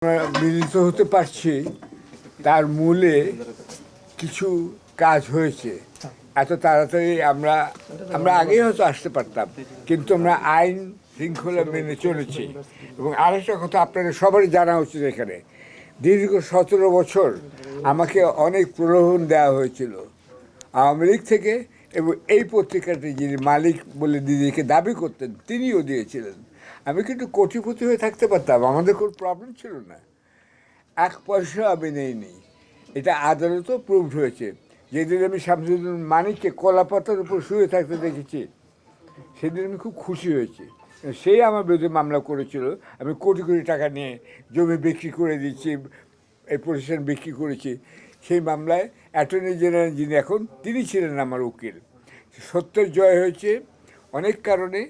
আমরা মিলিত হতে পারছি তার মূলে কিছু কাজ হয়েছে। এত তাড়াতাড়ি আমরা আমরা আগেই হয়তো আসতে পারতাম, কিন্তু আমরা আইন শৃঙ্খলা মেনে চলেছি। এবং আরেকটা কথা আপনাদের সবারই জানা উচিত, এখানে দীর্ঘ 17 বছর আমাকে অনেক প্রলোভন দেওয়া হয়েছিল আওয়ামী লীগ থেকে, এবং এই পত্রিকাটি যিনি মালিক বলে নিজেকে দাবি করতেন তিনিও দিয়েছিলেন। আমি কিন্তু কোটিপতি হয়ে থাকতে পারতাম, আমাদের কোনো প্রবলেম ছিল না। এক পয়সা আমি নেইনি, এটা আদালতও প্রুভড হয়েছে। যেদিন আমি শামসুদ্দিন মানিককে কলাপাতার উপর শুয়ে থাকতে দেখেছি, সেদিন আমি খুব খুশি হয়েছি। সেই আমার বিরুদ্ধে মামলা করেছিল, আমি কোটি কোটি টাকা নিয়ে জমি বিক্রি করে দিচ্ছি, এই প্রতিষ্ঠান বিক্রি করেছি। সেই মামলায় অ্যাটর্নি জেনারেল যিনি এখন, তিনি ছিলেন আমার উকিল। সত্যের জয় হয়েছে অনেক কারণে,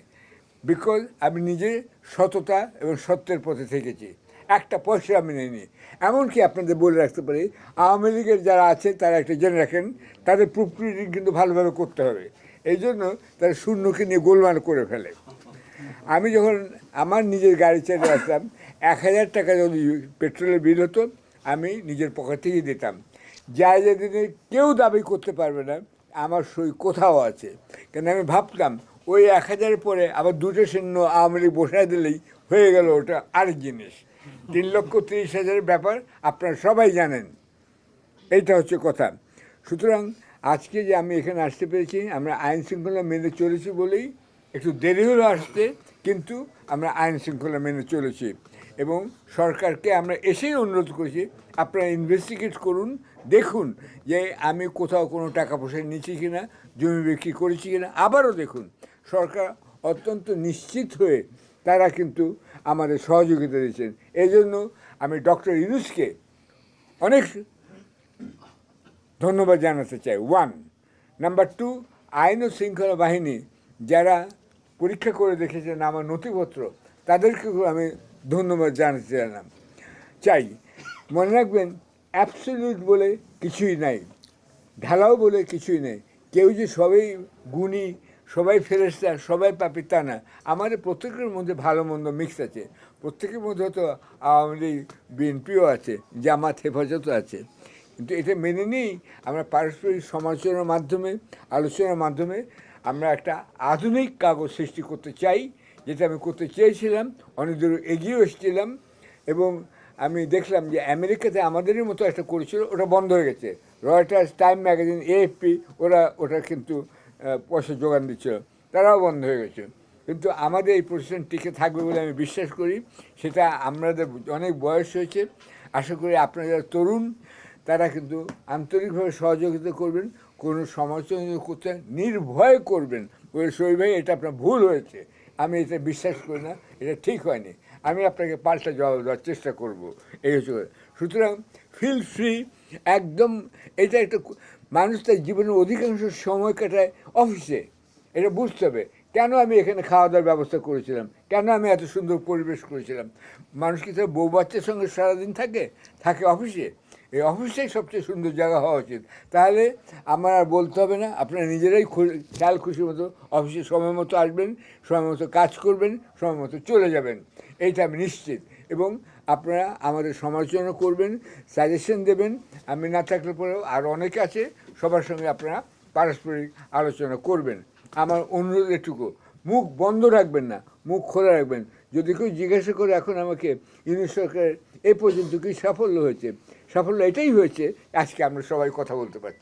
বিকজ আমি নিজে সততা এবং সত্যের পথে থেকেছি। একটা পয়সা আমি নিইনি। এমনকি আপনাদের বলে রাখতে পারি, আওয়ামী লীগের যারা আছে তারা একটা জেনে রাখেন, তাদের প্রুফ রিডিং কিন্তু ভালোভাবে করতে হবে। এই জন্য তারা শূন্যকে নিয়ে গোলমাল করে ফেলে। আমি যখন আমার নিজের গাড়ি চেয়ে আসতাম, 1000 টাকা যদি পেট্রোলের বিল হতো, আমি নিজের পকেট থেকেই দিতাম। যা যেদিনে কেউ দাবি করতে পারবে না আমার সই কোথাও আছে। কেন আমি ভাবতাম ওই 1000 পরে আবার 2টো শূন্য আওয়ামী লীগ বসায় দিলেই হয়ে গেল, ওটা আরেক জিনিস। 3,30,000 ব্যাপার আপনারা সবাই জানেন। এইটা হচ্ছে কথা। সুতরাং আজকে যে আমি এখানে আসতে পেরেছি, আমরা আইন শৃঙ্খলা মেনে চলেছি বলেই একটু দেরি হলো আসতে, কিন্তু আমরা আইন শৃঙ্খলা মেনে চলেছি। এবং সরকারকে আমরা এসেই অনুরোধ করেছি, আপনারা ইনভেস্টিগেট করুন, দেখুন যে আমি কোথাও কোনো টাকা পয়সা নিচ্ছি কিনা, জমি বিক্রি করেছি কিনা। আবারও দেখুন, সরকার অত্যন্ত নিশ্চিত হয়ে তারা কিন্তু আমাদের সহযোগিতা দিয়েছেন। এই জন্য আমি ডক্টর ইউনূসকে অনেক ধন্যবাদ জানাতে চাই। 1 নাম্বার 2, আইন ও শৃঙ্খলা বাহিনী যারা পরীক্ষা করে দেখেছেন আমার নথিপত্র, তাদেরকেও আমি ধন্যবাদ জানাতে চাই। মনে রাখবেন, অ্যাবসলিউট বলে কিছুই নাই, ঢালাও বলে কিছুই নেই। কেউ যে সবাই গুণী, সবাই ফেরেশতা, সবাই পাপী, তা না। আমাদের প্রত্যেকের মধ্যে ভালো মন্দ মিক্স আছে। প্রত্যেকের মধ্যে হয়তো আওয়ামী লীগ, বিএনপিও আছে, জামাত, হেফাজতও আছে। কিন্তু এটা মেনে নিয়েই আমরা পারস্পরিক সমালোচনার মাধ্যমে, আলোচনার মাধ্যমে আমরা একটা আধুনিক কাগজ সৃষ্টি করতে চাই, যেটা আমি করতে চেয়েছিলাম, অনেক দূর এগিয়েও এসেছিলাম। এবং আমি দেখলাম যে আমেরিকাতে আমাদেরই মতো একটা করেছিল, ওটা বন্ধ হয়ে গেছে। রয়টার্স, টাইম ম্যাগাজিন, এএফপি, ওটা কিন্তু পয়সা যোগান দিচ্ছিল, তারাও বন্ধ হয়ে গেছে। কিন্তু আমাদের এই প্রতিষ্ঠান টিকে থাকবে বলে আমি বিশ্বাস করি। সেটা আমাদের অনেক বয়স হয়েছে, আশা করি আপনারা যারা তরুণ তারা কিন্তু আন্তরিকভাবে সহযোগিতা করবেন, কোনো সমালোচনা করতে নির্ভয় করবেন। ওই শহীদ ভাই, এটা আপনার ভুল হয়েছে, আমি এটা বিশ্বাস করি না, এটা ঠিক হয়নি, আমি আপনাকে পাল্টা জবাব দেওয়ার চেষ্টা করব, এই হচ্ছে। সুতরাং ফিল ফ্রি, একদম। এটা একটা মানুষ তার জীবনের অধিকাংশ সময় কাটায় অফিসে, এটা বুঝতে হবে। কেন আমি এখানে খাওয়া দাওয়ার ব্যবস্থা করেছিলাম, কেন আমি এত সুন্দর পরিবেশ করেছিলাম। মানুষ কি তার বউ বাচ্চার সঙ্গে সারাদিন থাকে অফিসে? এই অফিসটাই সবচেয়ে সুন্দর জায়গা হওয়া উচিত। তাহলে আমার আর বলতে হবে না, আপনারা নিজেরাই খেয়াল খুশি মতো অফিসে সময় মতো আসবেন, সময় মতো কাজ করবেন, সময় মতো চলে যাবেন, এইটা আমি নিশ্চিত। এবং আপনারা আমাদের সমালোচনা করবেন, সাজেশন দেবেন। আমি না থাকলে পরেও আর অনেকে আছে, সবার সঙ্গে আপনারা পারস্পরিক আলোচনা করবেন। আমার অনুরোধ এটুকু, মুখ বন্ধ রাখবেন না, মুখ খোলা রাখবেন। যদি কেউ জিজ্ঞাসা করে এখন আমাকে, ইউনূস সরকারের এ পর্যন্ত কি সাফল্য হয়েছে, সাফল্য এটাই হয়েছে আজকে আমরা সবাই কথা বলতে পারছি।